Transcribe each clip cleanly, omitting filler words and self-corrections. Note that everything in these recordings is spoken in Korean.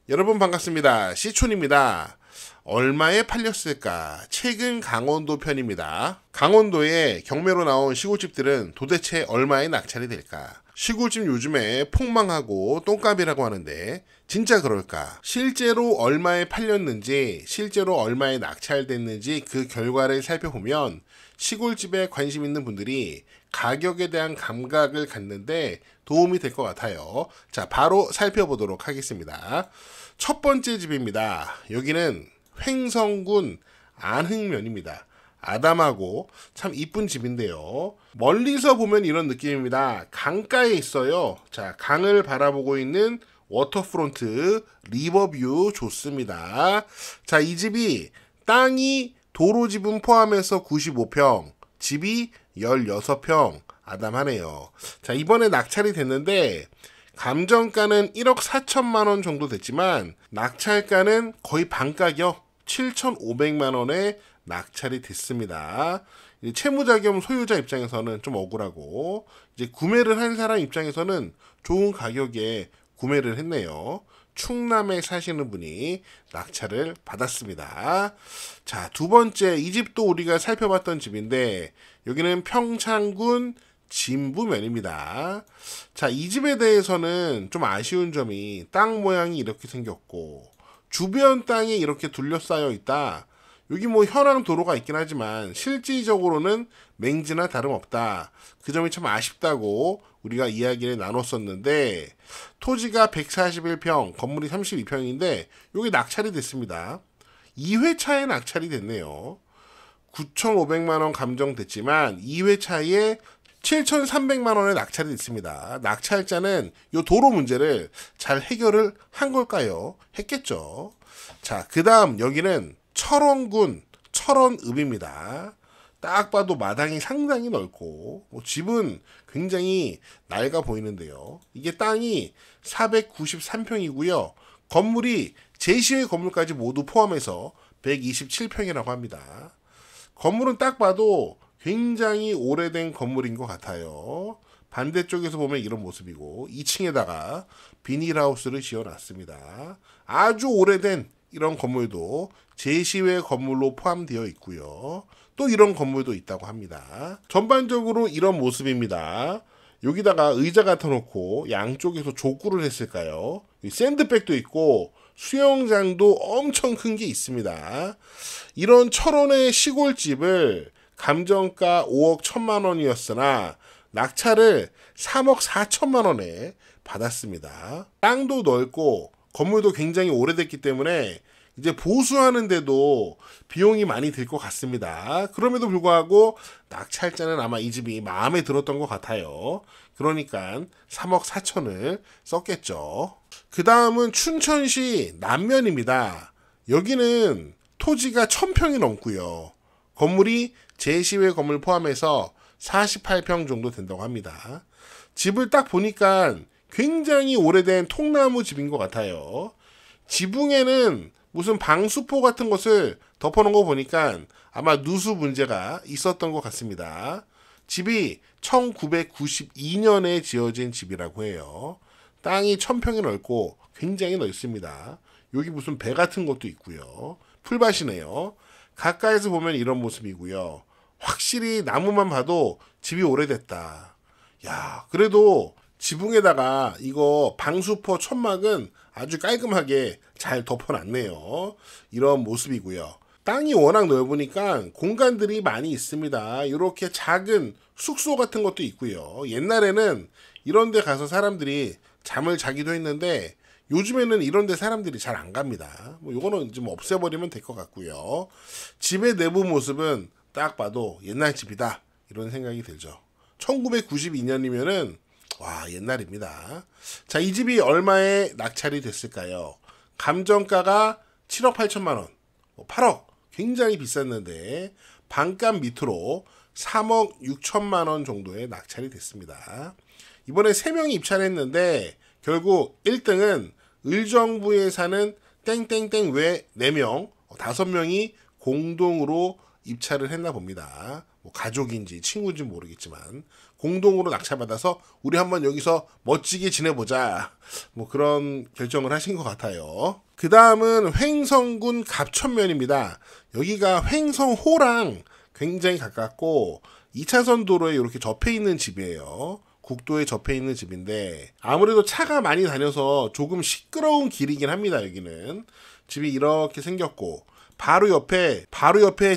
여러분 반갑습니다. 시촌입니다. 얼마에 팔렸을까? 최근 강원도 편입니다. 강원도에 경매로 나온 시골집들은 도대체 얼마에 낙찰이 될까? 시골집 요즘에 폭망하고 똥값이라고 하는데 진짜 그럴까? 실제로 얼마에 팔렸는지, 실제로 얼마에 낙찰됐는지 그 결과를 살펴보면 시골집에 관심 있는 분들이 가격에 대한 감각을 갖는데 도움이 될 것 같아요. 자, 바로 살펴보도록 하겠습니다. 첫 번째 집입니다. 여기는 횡성군 안흥면입니다. 아담하고 참 이쁜 집인데요. 멀리서 보면 이런 느낌입니다. 강가에 있어요. 자, 강을 바라보고 있는 워터프론트, 리버뷰 좋습니다. 자, 이 집이 땅이 도로 지분 포함해서 95평, 집이 16평, 아담하네요. 자, 이번에 낙찰이 됐는데 감정가는 1억 4천만 원 정도 됐지만 낙찰가는 거의 반가격 7,500만 원에 낙찰이 됐습니다. 채무자 겸 소유자 입장에서는 좀 억울하고 이제 구매를 한 사람 입장에서는 좋은 가격에 구매를 했네요. 충남에 사시는 분이 낙찰을 받았습니다. 자, 두 번째, 이 집도 우리가 살펴봤던 집인데 여기는 평창군 진부면입니다. 자, 이 집에 대해서는 좀 아쉬운 점이 땅 모양이 이렇게 생겼고 주변 땅에 이렇게 둘러싸여 있다. 여기 뭐 현황 도로가 있긴 하지만 실질적으로는 맹지나 다름없다. 그 점이 참 아쉽다고 우리가 이야기를 나눴었는데 토지가 141평, 건물이 32평인데 여기 낙찰이 됐습니다. 2회차에 낙찰이 됐네요. 9,500만 원 감정됐지만 2회차에 7,300만 원에 낙찰이 됐습니다. 낙찰자는 이 도로 문제를 잘 해결을 한 걸까요? 했겠죠. 자, 그 다음 여기는 철원군 철원읍입니다. 딱 봐도 마당이 상당히 넓고 집은 굉장히 낡아 보이는데요. 이게 땅이 493평이고요. 건물이 제시의 건물까지 모두 포함해서 127평이라고 합니다. 건물은 딱 봐도 굉장히 오래된 건물인 것 같아요. 반대쪽에서 보면 이런 모습이고 2층에다가 비닐하우스를 지어놨습니다. 아주 오래된 이런 건물도 제시외 건물로 포함되어 있고요. 또 이런 건물도 있다고 합니다. 전반적으로 이런 모습입니다. 여기다가 의자 갖다 놓고 양쪽에서 족구를 했을까요? 샌드백도 있고 수영장도 엄청 큰 게 있습니다. 이런 철원의 시골집을 감정가 5억 1천만 원이었으나 낙찰을 3억 4천만 원에 받았습니다. 땅도 넓고 건물도 굉장히 오래됐기 때문에 이제 보수하는데도 비용이 많이 들 것 같습니다. 그럼에도 불구하고 낙찰자는 아마 이 집이 마음에 들었던 것 같아요. 그러니까 3억 4천을 썼겠죠. 그 다음은 춘천시 남면입니다. 여기는 토지가 1,000평이 넘고요. 건물이 제시외 건물 포함해서 48평 정도 된다고 합니다. 집을 딱 보니까 굉장히 오래된 통나무 집인 것 같아요. 지붕에는 무슨 방수포 같은 것을 덮어놓은 거 보니까 아마 누수 문제가 있었던 것 같습니다. 집이 1992년에 지어진 집이라고 해요. 땅이 1,000평이 넓고 굉장히 넓습니다. 여기 무슨 배 같은 것도 있고요. 풀밭이네요. 가까이서 보면 이런 모습이고요. 확실히 나무만 봐도 집이 오래됐다. 야, 그래도 지붕에다가 이거 방수포 천막은 아주 깔끔하게 잘 덮어놨네요. 이런 모습이고요. 땅이 워낙 넓으니까 공간들이 많이 있습니다. 이렇게 작은 숙소 같은 것도 있고요. 옛날에는 이런 데 가서 사람들이 잠을 자기도 했는데 요즘에는 이런 데 사람들이 잘 안 갑니다. 뭐 요거는 좀 없애버리면 될 것 같고요. 집의 내부 모습은 딱 봐도 옛날 집이다 이런 생각이 들죠. 1992년이면은 와, 옛날입니다. 자, 이 집이 얼마에 낙찰이 됐을까요? 감정가가 7억 8천만 원, 8억 굉장히 비쌌는데 반값 밑으로 3억 6천만 원 정도의 낙찰이 됐습니다. 이번에 3명이 입찰했는데 결국 1등은 의정부에 사는 땡땡땡 외 4명, 5명이 공동으로 입찰을 했나 봅니다. 뭐 가족인지 친구인지 모르겠지만 공동으로 낙찰받아서 우리 한번 여기서 멋지게 지내보자, 뭐 그런 결정을 하신 것 같아요. 그 다음은 횡성군 갑천면입니다. 여기가 횡성호랑 굉장히 가깝고 2차선 도로에 이렇게 접해 있는 집이에요. 국도에 접해 있는 집인데 아무래도 차가 많이 다녀서 조금 시끄러운 길이긴 합니다. 여기는 집이 이렇게 생겼고 바로 옆에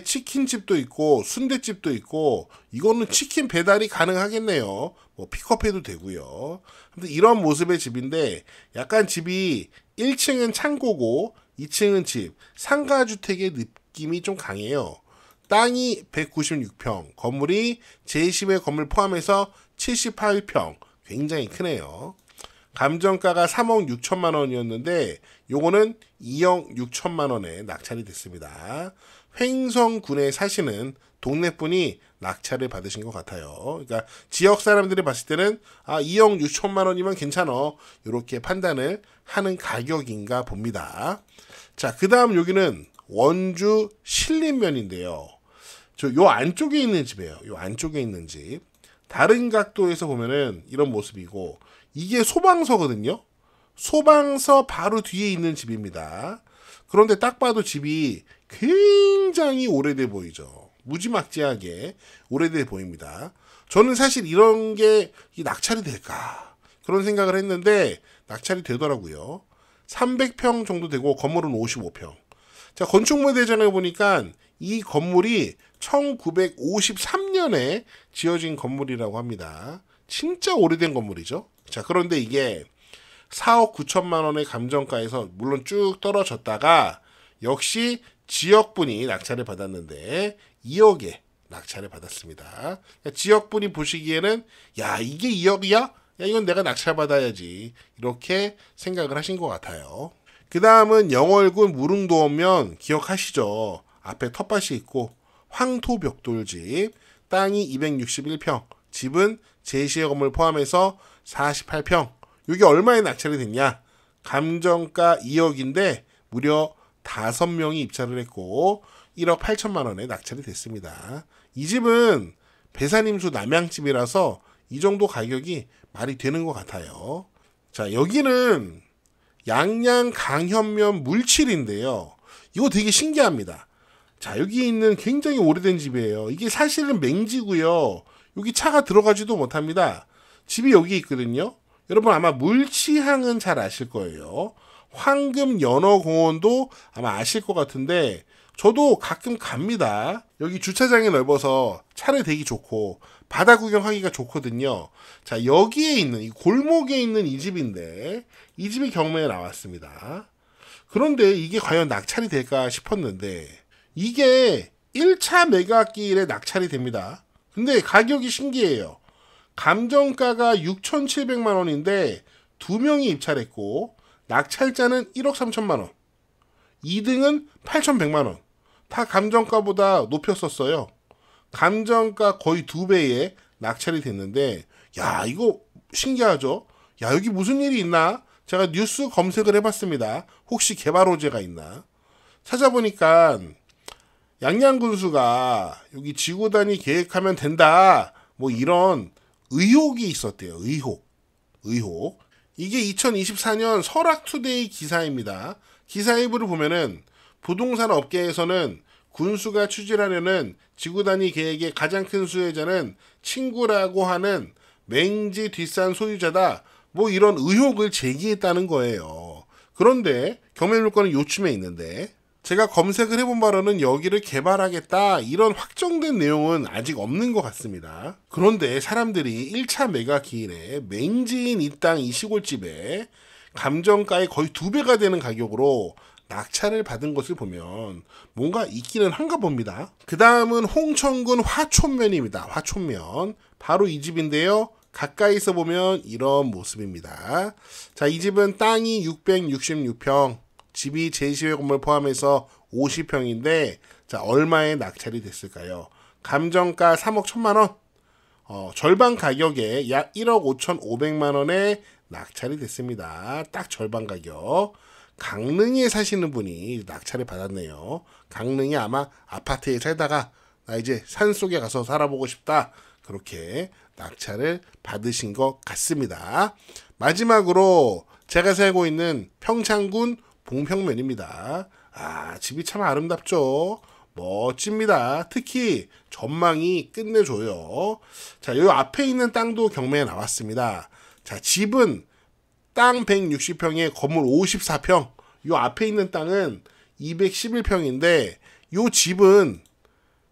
치킨집도 있고 순댓집도 있고, 이거는 치킨 배달이 가능하겠네요. 뭐 픽업해도 되고요. 아무튼 이런 모습의 집인데 약간 집이 1층은 창고고 2층은 집, 상가주택의 느낌이 좀 강해요. 땅이 196평, 건물이 제10의 건물 포함해서 78평, 굉장히 크네요. 감정가가 3억 6천만 원이었는데 요거는 2억 6천만 원에 낙찰이 됐습니다. 횡성군에 사시는 동네분이 낙찰을 받으신 것 같아요. 그러니까 지역 사람들이 봤을 때는 2억 6천만 원이면 괜찮아, 이렇게 판단을 하는 가격인가 봅니다. 자, 그 다음 여기는 원주 신림면인데요. 요 안쪽에 있는 집이에요. 요 안쪽에 있는 집. 다른 각도에서 보면은 이런 모습이고, 이게 소방서거든요. 소방서 바로 뒤에 있는 집입니다. 그런데 딱 봐도 집이 굉장히 오래돼 보이죠. 무지막지하게 오래돼 보입니다. 저는 사실 이런 게 낙찰이 될까 그런 생각을 했는데 낙찰이 되더라고요. 300평 정도 되고 건물은 55평. 자, 건축물 대전에 보니까 이 건물이 1953년에 지어진 건물이라고 합니다. 진짜 오래된 건물이죠. 자, 그런데 이게 4억 9천만 원의 감정가에서 물론 쭉 떨어졌다가 역시 지역분이 낙찰을 받았는데 2억에 낙찰을 받았습니다. 지역분이 보시기에는 야, 이게 2억이야? 야, 이건 내가 낙찰 받아야지, 이렇게 생각을 하신 것 같아요. 그 다음은 영월군 무릉도원면 기억하시죠? 앞에 텃밭이 있고 황토벽돌집, 땅이 261평, 집은 제10의 건물 포함해서 48평. 이게 얼마에 낙찰이 됐냐? 감정가 2억인데 무려 5명이 입찰을 했고 1억 8천만 원에 낙찰이 됐습니다. 이 집은 배산임수 남양집이라서 이 정도 가격이 말이 되는 것 같아요. 자, 여기는 양양 강현면 물칠인데요. 이거 되게 신기합니다. 자, 여기 있는 굉장히 오래된 집이에요. 이게 사실은 맹지고요. 여기 차가 들어가지도 못합니다. 집이 여기 있거든요. 여러분 아마 물치항은 잘 아실 거예요. 황금 연어공원도 아마 아실 것 같은데 저도 가끔 갑니다. 여기 주차장이 넓어서 차를 대기 좋고 바다 구경하기가 좋거든요. 자, 여기에 있는 이 골목에 있는 이 집인데 이 집이 경매에 나왔습니다. 그런데 이게 과연 낙찰이 될까 싶었는데 이게 1차 매각기일에 낙찰이 됩니다. 근데 가격이 신기해요. 감정가가 6,700만 원인데 2명이 입찰했고 낙찰자는 1억 3천만 원, 2등은 8,100만 원. 다 감정가보다 높였었어요. 감정가 거의 2배에 낙찰이 됐는데 야, 이거 신기하죠? 야, 여기 무슨 일이 있나? 제가 뉴스 검색을 해봤습니다. 혹시 개발 호재가 있나? 찾아보니까 양양군수가 여기 지구단위 계획하면 된다, 뭐 이런 의혹이 있었대요. 의혹. 이게 2024년 설악투데이 기사입니다. 기사 일부를 보면은 부동산 업계에서는 군수가 추진하려는 지구단위 계획의 가장 큰 수혜자는 친구라고 하는 맹지 뒷산 소유자다, 뭐 이런 의혹을 제기했다는 거예요. 그런데 경매물건은 요쯤에 있는데 제가 검색을 해본 바로는 여기를 개발하겠다 이런 확정된 내용은 아직 없는 것 같습니다. 그런데 사람들이 1차 매각 기일에 맹지인 이 땅 이 시골집에 감정가의 거의 2배가 되는 가격으로 낙찰을 받은 것을 보면 뭔가 있기는 한가 봅니다. 그 다음은 홍천군 화촌면입니다. 화촌면. 바로 이 집인데요. 가까이서 보면 이런 모습입니다. 자, 이 집은 땅이 666평, 집이 제10의 건물 포함해서 50평인데 자, 얼마에 낙찰이 됐을까요? 감정가 3억 1천만 원, 절반 가격에 약 1억 5,500만 원에 낙찰이 됐습니다. 딱 절반 가격. 강릉에 사시는 분이 낙찰을 받았네요. 강릉에 아마 아파트에 살다가 나 이제 산속에 가서 살아보고 싶다. 그렇게 낙찰을 받으신 것 같습니다. 마지막으로 제가 살고 있는 평창군 봉평면입니다. 집이 참 아름답죠. 멋집니다. 특히 전망이 끝내줘요. 자, 요 앞에 있는 땅도 경매에 나왔습니다. 자, 집은 땅 160평에 건물 54평. 요 앞에 있는 땅은 211평인데 요 집은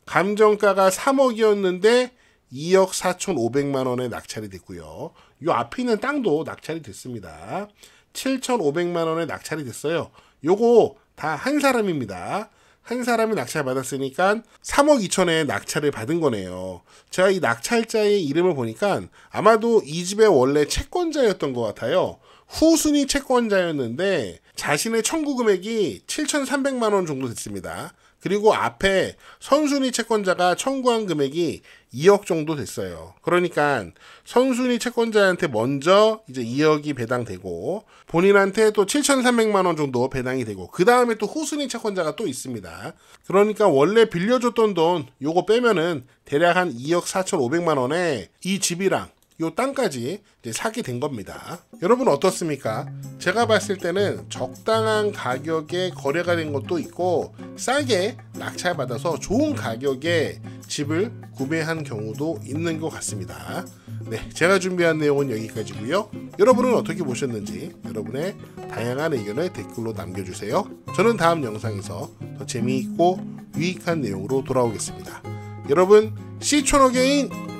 감정가가 3억이었는데 2억 4,500만 원에 낙찰이 됐고요. 요 앞에 있는 땅도 낙찰이 됐습니다. 7,500만 원에 낙찰이 됐어요. 요거 다 한 사람입니다. 한 사람이 낙찰 받았으니까 3억 2천에 낙찰을 받은 거네요. 제가 이 낙찰자의 이름을 보니까 아마도 이 집의 원래 채권자였던 것 같아요. 후순위 채권자였는데 자신의 청구 금액이 7,300만 원 정도 됐습니다. 그리고 앞에 선순위 채권자가 청구한 금액이 2억 정도 됐어요. 그러니까 선순위 채권자한테 먼저 이제 2억이 배당되고 본인한테 또 7,300만 원 정도 배당이 되고 그 다음에 또 후순위 채권자가 또 있습니다. 그러니까 원래 빌려줬던 돈 요거 빼면은 대략 한 2억 4,500만 원에 이 집이랑 요 땅까지 이제 사게 된 겁니다. 여러분 어떻습니까? 제가 봤을 때는 적당한 가격에 거래가 된 것도 있고 싸게 낙찰받아서 좋은 가격에 집을 구매한 경우도 있는 것 같습니다. 네, 제가 준비한 내용은 여기까지고요. 여러분은 어떻게 보셨는지 여러분의 다양한 의견을 댓글로 남겨주세요. 저는 다음 영상에서 더 재미있고 유익한 내용으로 돌아오겠습니다. 여러분, 시촌어게인